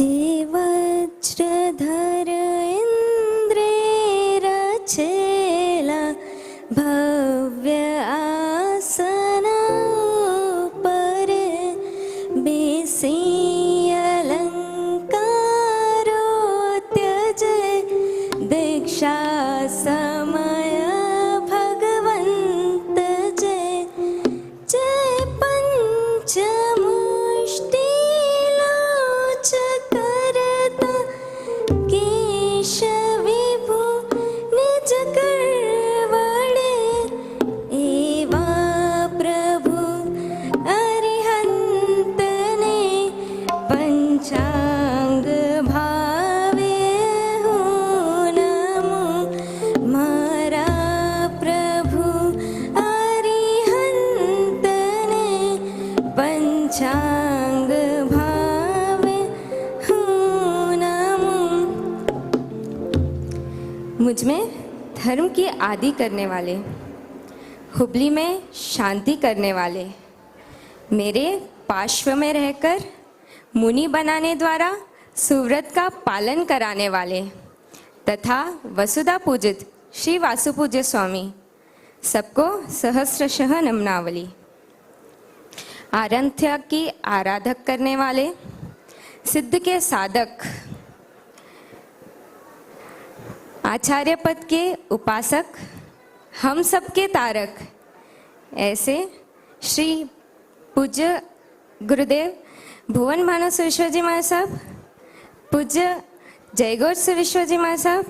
જે વજ્રધર ઇન્દ્રે રચેલા ભવ્ય આસના પર બેસી અલંકારો ત્યજે દીક્ષા સમય ભગવંત જે પંચમુષ્ટિ मुझ में धर्म की आदि करने वाले, हुबली में शांति करने वाले, मेरे पार्श्व में रहकर मुनि बनाने द्वारा सुव्रत का पालन कराने वाले तथा वसुधा पूजित श्री वासुपूज्य स्वामी, सबको सहस्रशः नमनावली। आराध्या की आराधक करने वाले, सिद्ध के साधक, आचार्य पद के उपासक, हम सबके तारक, ऐसे श्री पूज्य गुरुदेव भुवन भानु सुरेश्वर जी महाराज साहब, पूज्य जयगौर सुरेश्वर जी महाराज साहब,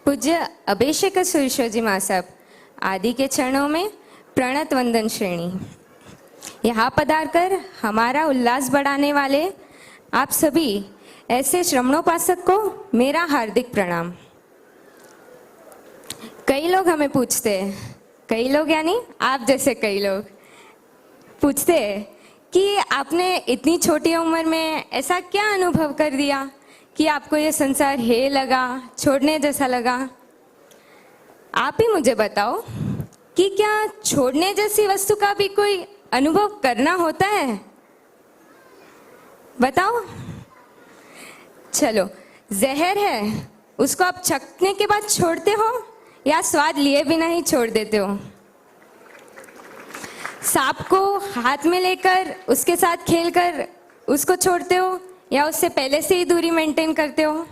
पूज्य अभिषेक सुरेश्वर जी महाराज साहब आदि के चरणों में प्रणत वंदन श्रेणी। यहाँ पधार कर हमारा उल्लास बढ़ाने वाले आप सभी ऐसे श्रमणोपासक को मेरा हार्दिक प्रणाम। कई लोग हमें पूछते हैं, कई लोग यानी आप जैसे कई लोग पूछते हैं कि आपने इतनी छोटी उम्र में ऐसा क्या अनुभव कर दिया कि आपको ये संसार हे लगा, छोड़ने जैसा लगा। आप ही मुझे बताओ कि क्या छोड़ने जैसी वस्तु का भी कोई अनुभव करना होता है? बताओ। चलो, जहर है, उसको आप चखने के बाद छोड़ते हो या स्वाद लिए बिना ही छोड़ देते हो? सांप को हाथ में लेकर उसके साथ खेलकर उसको छोड़ते हो या उससे पहले से ही दूरी मेंटेन करते हो?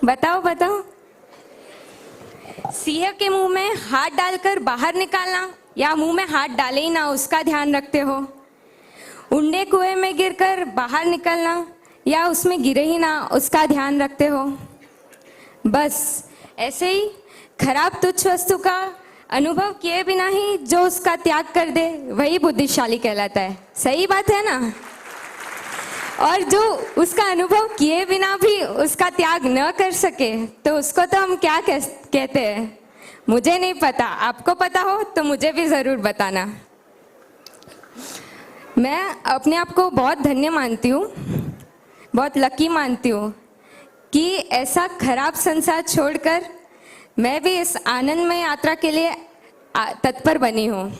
बताओ बताओ। सिंह के मुंह में हाथ डालकर बाहर निकालना या मुंह में हाथ डाले ही ना उसका ध्यान रखते हो? उंडे कुएं में गिरकर बाहर निकलना या उसमें गिरे ही ना उसका ध्यान रखते हो? बस ऐसे ही खराब तुच्छ वस्तु का अनुभव किए बिना ही जो उसका त्याग कर दे वही बुद्धिशाली कहलाता है। सही बात है ना? और जो उसका अनुभव किए बिना भी उसका त्याग न कर सके तो उसको तो हम क्या कहते हैं? मुझे नहीं पता, आपको पता हो तो मुझे भी जरूर बताना। मैं अपने आप को बहुत धन्य मानती हूँ, बहुत लकी मानती हूँ कि ऐसा खराब संसार छोड़कर मैं भी इस आनंदमय यात्रा के लिए तत्पर बनी हूँ।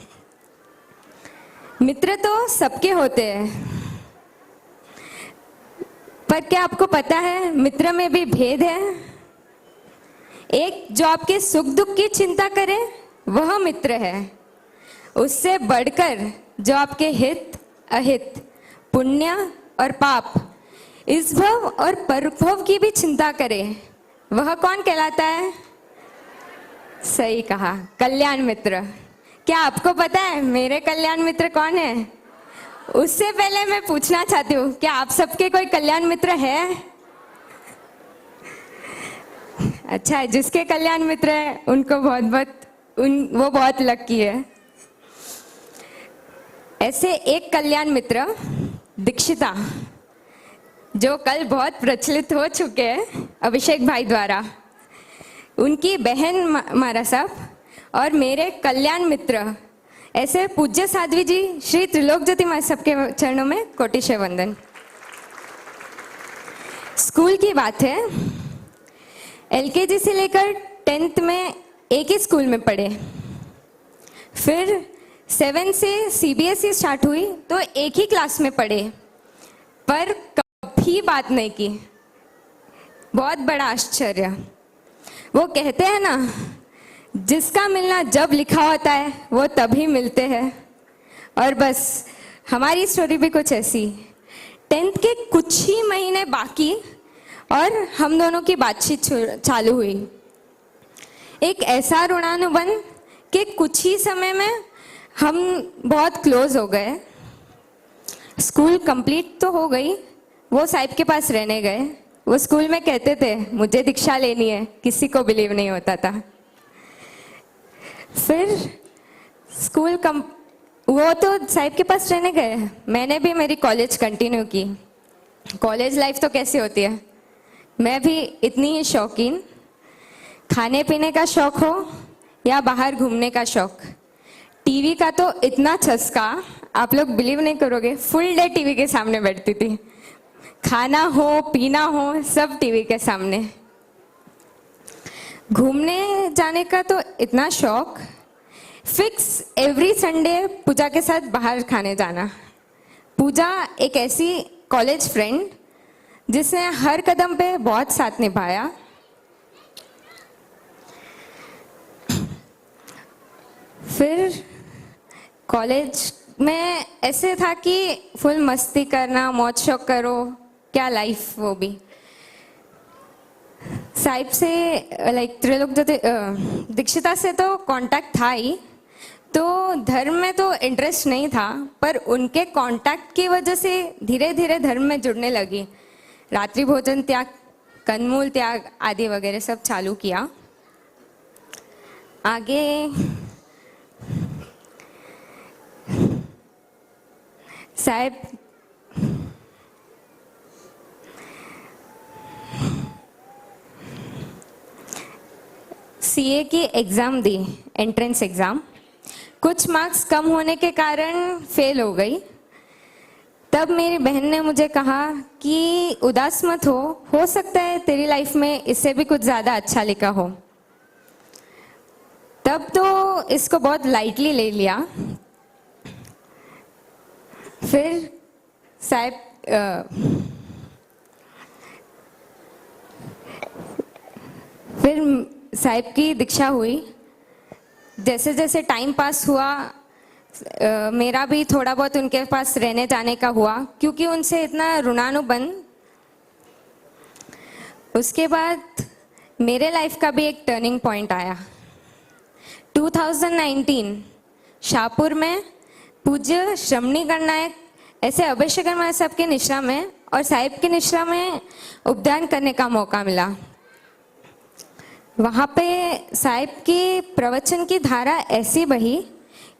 मित्र तो सबके होते हैं, पर क्या आपको पता है मित्र में भी भेद है? एक जो आपके सुख दुख की चिंता करे वह मित्र है। उससे बढ़कर जो आपके हित अहित, पुण्य और पाप, इस भव और परभव की भी चिंता करे वह कौन कहलाता है? सही कहा, कल्याण मित्र। क्या आपको पता है मेरे कल्याण मित्र कौन है? उससे पहले मैं पूछना चाहती हूँ, क्या आप सबके कोई कल्याण मित्र है? अच्छा है, जिसके कल्याण मित्र है उनको वो बहुत लकी है। ऐसे एक कल्याण मित्र दीक्षिता, जो कल बहुत प्रचलित हो चुके हैं अभिषेक भाई द्वारा, उनकी बहन मारा साहब और मेरे कल्याण मित्र ऐसे पूज्य साध्वी जी श्री त्रिलोक ज्योति माँ सबके चरणों में कोटिशय वंदन। स्कूल की बात है, एलकेजी से लेकर 10th में एक ही स्कूल में पढ़े, फिर 7 से सीबीएसई स्टार्ट हुई तो एक ही क्लास में पढ़े, पर कभी ही बात नहीं की। बहुत बड़ा आश्चर्य। वो कहते हैं ना, जिसका मिलना जब लिखा होता है वो तभी मिलते हैं। और बस हमारी स्टोरी भी कुछ ऐसी। 10th के कुछ ही महीने बाकी और हम दोनों की बातचीत चालू हुई। एक ऐसा ऋणानुबंध कि कुछ ही समय में हम बहुत क्लोज हो गए। स्कूल कंप्लीट तो हो गई, वो साहिब के पास रहने गए। वो स्कूल में कहते थे मुझे दीक्षा लेनी है, किसी को बिलीव नहीं होता था। फिर वो तो साहिब के पास रहने गए, मैंने भी मेरी कॉलेज कंटिन्यू की। कॉलेज लाइफ तो कैसी होती है, मैं भी इतनी ही शौकीन। खाने पीने का शौक हो या बाहर घूमने का शौक, टीवी का तो इतना चस्का, आप लोग बिलीव नहीं करोगे, फुल डे टीवी के सामने बैठती थी। खाना हो पीना हो सब टीवी के सामने। घूमने जाने का तो इतना शौक, फिक्स एवरी संडे पूजा के साथ बाहर खाने जाना। पूजा एक ऐसी कॉलेज फ्रेंड जिसने हर कदम पे बहुत साथ निभाया। फिर कॉलेज में ऐसे था कि फुल मस्ती करना, मौज शौक करो, क्या लाइफ वो भी। साहिब से लाइक त्रिलोक दीक्षिता से तो कांटेक्ट था ही, तो धर्म में तो इंटरेस्ट नहीं था, पर उनके कांटेक्ट की वजह से धीरे धीरे धर्म में जुड़ने लगी। रात्रि भोजन त्याग, कंदमूल त्याग आदि वगैरह सब चालू किया। आगे साहिब सीए की एग्ज़ाम दी, एंट्रेंस एग्ज़ाम। कुछ मार्क्स कम होने के कारण फेल हो गई। तब मेरी बहन ने मुझे कहा कि उदास मत हो सकता है तेरी लाइफ में इससे भी कुछ ज़्यादा अच्छा लिखा हो। तब तो इसको बहुत लाइटली ले लिया। फिर साहिब की दीक्षा हुई। जैसे जैसे टाइम पास हुआ, मेरा भी थोड़ा बहुत उनके पास रहने जाने का हुआ, क्योंकि उनसे इतना ऋणानुबंध। उसके बाद मेरे लाइफ का भी एक टर्निंग पॉइंट आया। 2019 शाहपुर में पूज्य श्रमणी गणनायक ऐसे अभिषेक साहब के निश्रा में और साहिब के निश्रा में उपदान करने का मौका मिला। वहाँ पे साहिब की प्रवचन की धारा ऐसी बही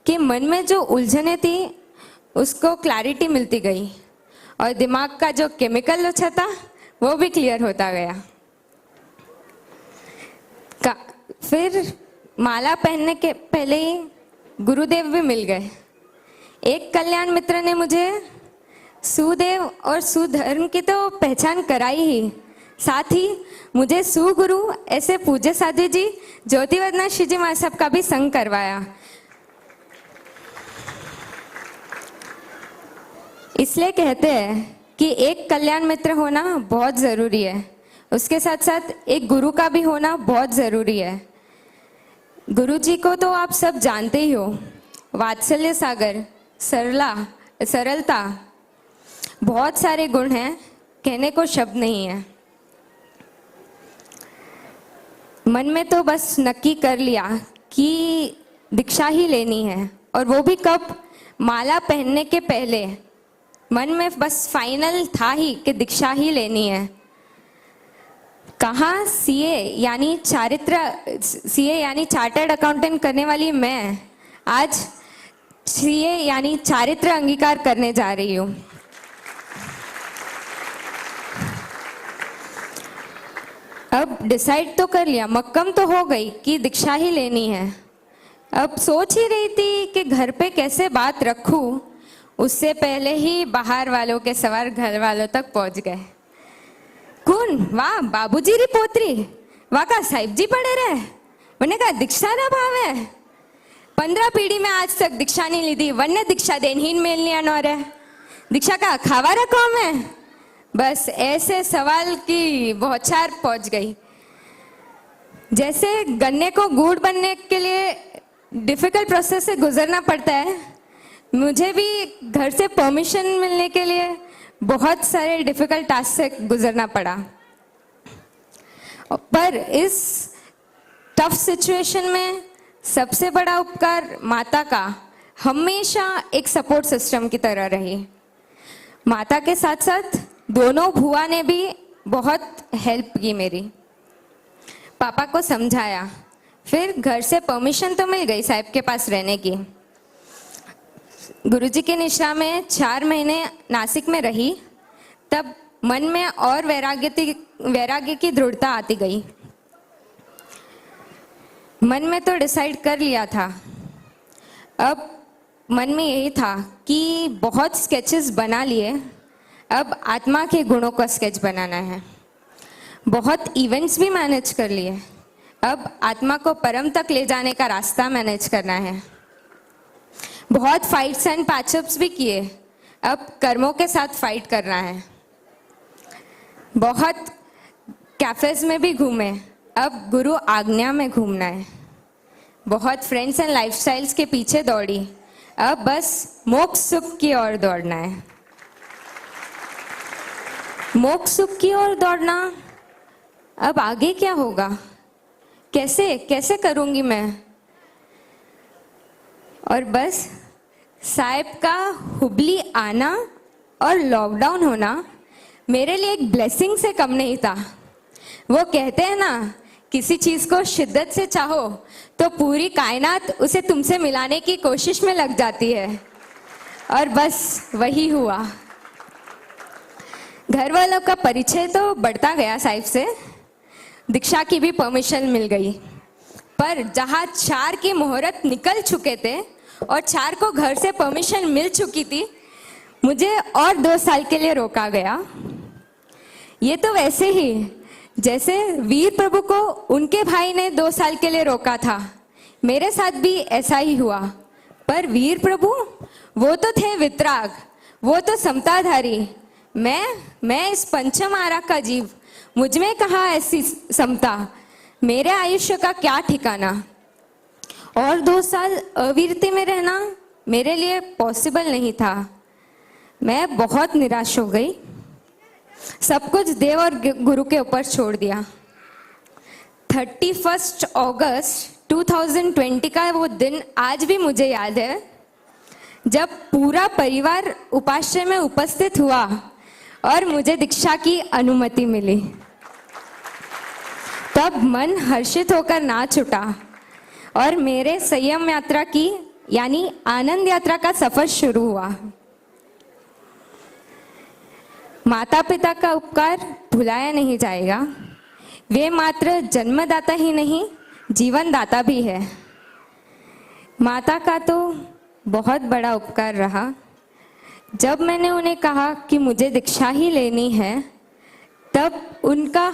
कि मन में जो उलझने थी उसको क्लैरिटी मिलती गई और दिमाग का जो केमिकल लोचा था वो भी क्लियर होता गया। फिर माला पहनने के पहले ही गुरुदेव भी मिल गए। एक कल्याण मित्र ने मुझे सुदेव और सुधर्म की तो पहचान कराई ही, साथ ही मुझे सुगुरु ऐसे पूज्य साधु जी ज्योतिवदना श्रीजी महाराज साहब का भी संग करवाया। इसलिए कहते हैं कि एक कल्याण मित्र होना बहुत ज़रूरी है, उसके साथ साथ एक गुरु का भी होना बहुत ज़रूरी है। गुरु जी को तो आप सब जानते ही हो, वात्सल्य सागर, सरलता, बहुत सारे गुण हैं, कहने को शब्द नहीं है। मन में तो बस नक्की कर लिया कि दीक्षा ही लेनी है, और वो भी कब, माला पहनने के पहले मन में बस फाइनल था ही कि दीक्षा ही लेनी है। कहाँ सीए यानी चार्टर्ड अकाउंटेंट करने वाली मैं आज सीए यानी चारित्र अंगीकार करने जा रही हूँ। अब डिसाइड तो कर लिया, मक्कम तो हो गई कि दीक्षा ही लेनी है। अब सोच ही रही थी कि घर पे कैसे बात रखूं, उससे पहले ही बाहर वालों के सवार घर वालों तक पहुंच गए। कौन? वाह, बाबूजी री पोतरी, वाह का साहिब जी पड़े रहे। मैंने कहा दीक्षा ना भाव है, 15 पीढ़ी में आज तक दीक्षा नहीं ली थी, वन्य दीक्षा देन ही मेलनी अनौर है, दीक्षा का खावा रखो में बस ऐसे सवाल की बौछार पहुंच गई। जैसे गन्ने को गुड़ बनने के लिए डिफिकल्ट प्रोसेस से गुजरना पड़ता है, मुझे भी घर से परमिशन मिलने के लिए बहुत सारे डिफिकल्ट टास्क से गुजरना पड़ा। पर इस टफ सिचुएशन में सबसे बड़ा उपकार माता का हमेशा एक सपोर्ट सिस्टम की तरह रही। माता के साथ साथ दोनों बुआ ने भी बहुत हेल्प की मेरी। पापा को समझाया, फिर घर से परमिशन तो मिल गई साहब के पास रहने की। गुरुजी के निशा में 4 महीने नासिक में रही, तब मन में और वैराग्य की दृढ़ता आती गई। मन में तो डिसाइड कर लिया था, अब मन में यही था कि बहुत स्केचेस बना लिए, अब आत्मा के गुणों का स्केच बनाना है। बहुत इवेंट्स भी मैनेज कर लिए, अब आत्मा को परम तक ले जाने का रास्ता मैनेज करना है। बहुत फाइट्स एंड पैचअप्स भी किए, अब कर्मों के साथ फाइट करना है। बहुत कैफेज में भी घूमे, अब गुरु आज्ञा में घूमना है। बहुत फ्रेंड्स एंड लाइफस्टाइल्स के पीछे दौड़ी, अब बस मोक्ष सुख की ओर दौड़ना है। मोक्ष सुख की ओर दौड़ना, अब आगे क्या होगा, कैसे कैसे करूंगी मैं। और बस साहिब का हुबली आना और लॉकडाउन होना मेरे लिए एक ब्लेसिंग से कम नहीं था। वो कहते हैं ना, किसी चीज को शिद्दत से चाहो तो पूरी कायनात उसे तुमसे मिलाने की कोशिश में लग जाती है, और बस वही हुआ। घर वालों का परिचय तो बढ़ता गया साहिब से, दीक्षा की भी परमिशन मिल गई। पर जहाँ 4 की मुहूर्त निकल चुके थे और 4 को घर से परमिशन मिल चुकी थी, मुझे और 2 साल के लिए रोका गया। ये तो वैसे ही जैसे वीर प्रभु को उनके भाई ने 2 साल के लिए रोका था, मेरे साथ भी ऐसा ही हुआ। पर वीर प्रभु वो तो थे वितराग, वो तो समताधारी। मैं इस पंचम आरा का जीव, मुझ में कहाँ ऐसी समता, मेरे आयुष्य का क्या ठिकाना। और 2 साल अवीरती में रहना मेरे लिए पॉसिबल नहीं था। मैं बहुत निराश हो गई, सब कुछ देव और गुरु के ऊपर छोड़ दिया। 31 अगस्त 2020 का वो दिन आज भी मुझे याद है, जब पूरा परिवार उपाश्रय में उपस्थित हुआ और मुझे दीक्षा की अनुमति मिली। तब मन हर्षित होकर नाच उठा और मेरे संयम यात्रा की यानी आनंद यात्रा का सफर शुरू हुआ। माता पिता का उपकार भुलाया नहीं जाएगा। वे मात्र जन्मदाता ही नहीं, जीवन दाता भी है। माता का तो बहुत बड़ा उपकार रहा। जब मैंने उन्हें कहा कि मुझे दीक्षा ही लेनी है, तब उनका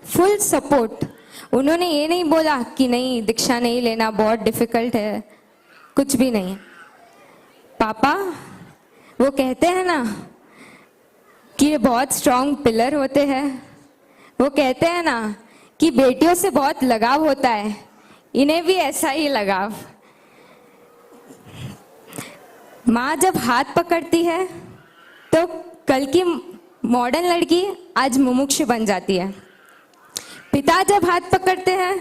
फुल सपोर्ट। उन्होंने ये नहीं बोला कि नहीं दीक्षा नहीं लेना, बहुत डिफिकल्ट है, कुछ भी नहीं। पापा वो कहते हैं ना कि ये बहुत स्ट्रॉन्ग पिलर होते हैं, वो कहते हैं ना कि बेटियों से बहुत लगाव होता है, इन्हें भी ऐसा ही लगाव। माँ जब हाथ पकड़ती है तो कल की मॉडर्न लड़की आज मुमुक्षु बन जाती है। पिता जब हाथ पकड़ते हैं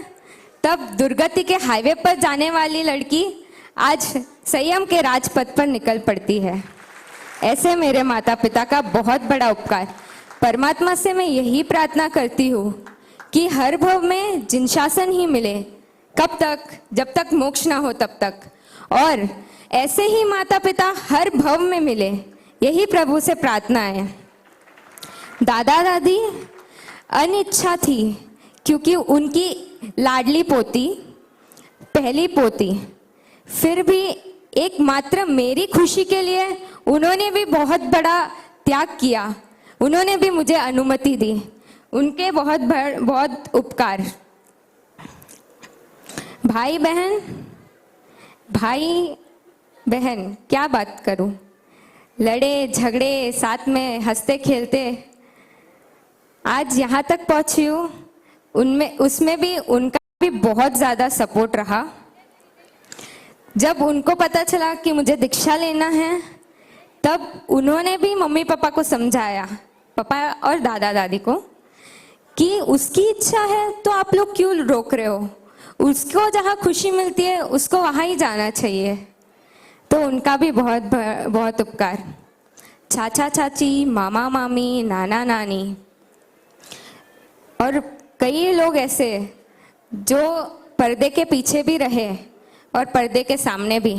तब दुर्गति के हाईवे पर जाने वाली लड़की आज संयम के राजपथ पर निकल पड़ती है। ऐसे मेरे माता पिता का बहुत बड़ा उपकार। परमात्मा से मैं यही प्रार्थना करती हूँ कि हर भव में जिनशासन ही मिले, कब तक, जब तक मोक्ष ना हो तब तक, और ऐसे ही माता पिता हर भव में मिले, यही प्रभु से प्रार्थना है। दादा दादी अनिच्छा थी क्योंकि उनकी लाडली पोती, पहली पोती, फिर भी एक मात्र मेरी खुशी के लिए उन्होंने भी बहुत बड़ा त्याग किया, उन्होंने भी मुझे अनुमति दी। उनके बहुत उपकार। भाई बहन क्या बात करूं, लड़े झगड़े साथ में हंसते खेलते, आज यहाँ तक पहुंची हूँ, उनमें उसमें भी उनका भी बहुत ज़्यादा सपोर्ट रहा। जब उनको पता चला कि मुझे दीक्षा लेना है, तब उन्होंने भी मम्मी पापा को समझाया, पापा और दादा दादी को, कि उसकी इच्छा है तो आप लोग क्यों रोक रहे हो, उसको जहाँ खुशी मिलती है उसको वहाँ ही जाना चाहिए। तो उनका भी बहुत बहुत उपकार। चाचा चाची, मामा मामी, नाना नानी और कई लोग ऐसे जो पर्दे के पीछे भी रहे और पर्दे के सामने भी,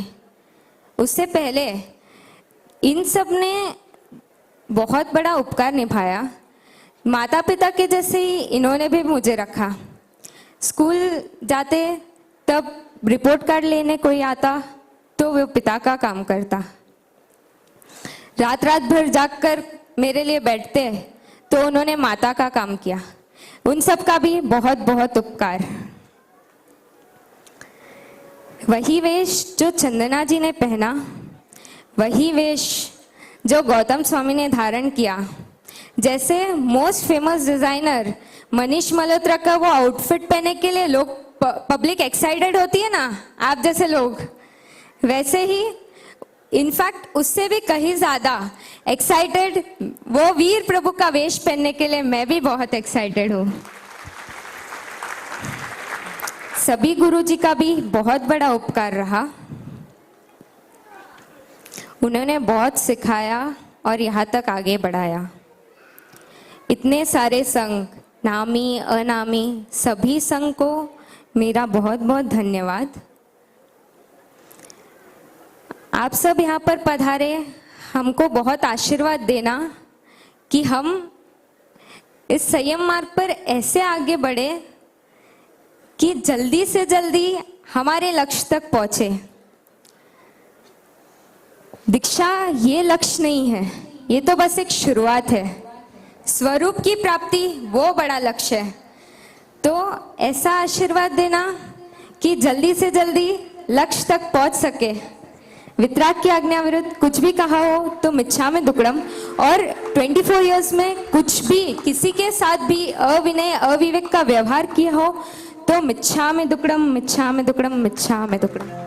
उससे पहले इन सब ने बहुत बड़ा उपकार निभाया। माता पिता के जैसे ही इन्होंने भी मुझे रखा। स्कूल जाते तब रिपोर्ट कार्ड लेने कोई आता तो वो पिता का काम करता। रात रात भर जागकर मेरे लिए बैठते तो उन्होंने माता का काम किया। उन सब का भी बहुत बहुत उपकार। वही वेश जो चंदना जी ने पहना, वही वेश जो गौतम स्वामी ने धारण किया, जैसे most famous designer Manish Malhotra का वो आउटफिट पहनने के लिए लोग पब्लिक एक्साइटेड होती है ना, आप जैसे लोग, वैसे ही इनफैक्ट उससे भी कहीं ज्यादा एक्साइटेड वो वीर प्रभु का वेश पहनने के लिए मैं भी बहुत एक्साइटेड हूँ। सभी गुरुजी का भी बहुत बड़ा उपकार रहा। उन्होंने बहुत सिखाया और यहाँ तक आगे बढ़ाया। इतने सारे संघ, नामी अनामी, सभी संघ को मेरा बहुत बहुत धन्यवाद। आप सब यहाँ पर पधारे, हमको बहुत आशीर्वाद देना कि हम इस संयम मार्ग पर ऐसे आगे बढ़े कि जल्दी से जल्दी हमारे लक्ष्य तक पहुंचे। दीक्षा ये लक्ष्य नहीं है, ये तो बस एक शुरुआत है। स्वरूप की प्राप्ति वो बड़ा लक्ष्य है। तो ऐसा आशीर्वाद देना कि जल्दी से जल्दी लक्ष्य तक पहुंच सके। वितराग की आज्ञा विरुद्ध कुछ भी कहा हो तो मिच्छामि दुक्कडम, और 24 इयर्स में कुछ भी किसी के साथ भी अविनय अविवेक का व्यवहार किया हो तो मिच्छामि दुक्कडम, मिच्छामि दुक्कडम, मिच्छामि दुक्कडम।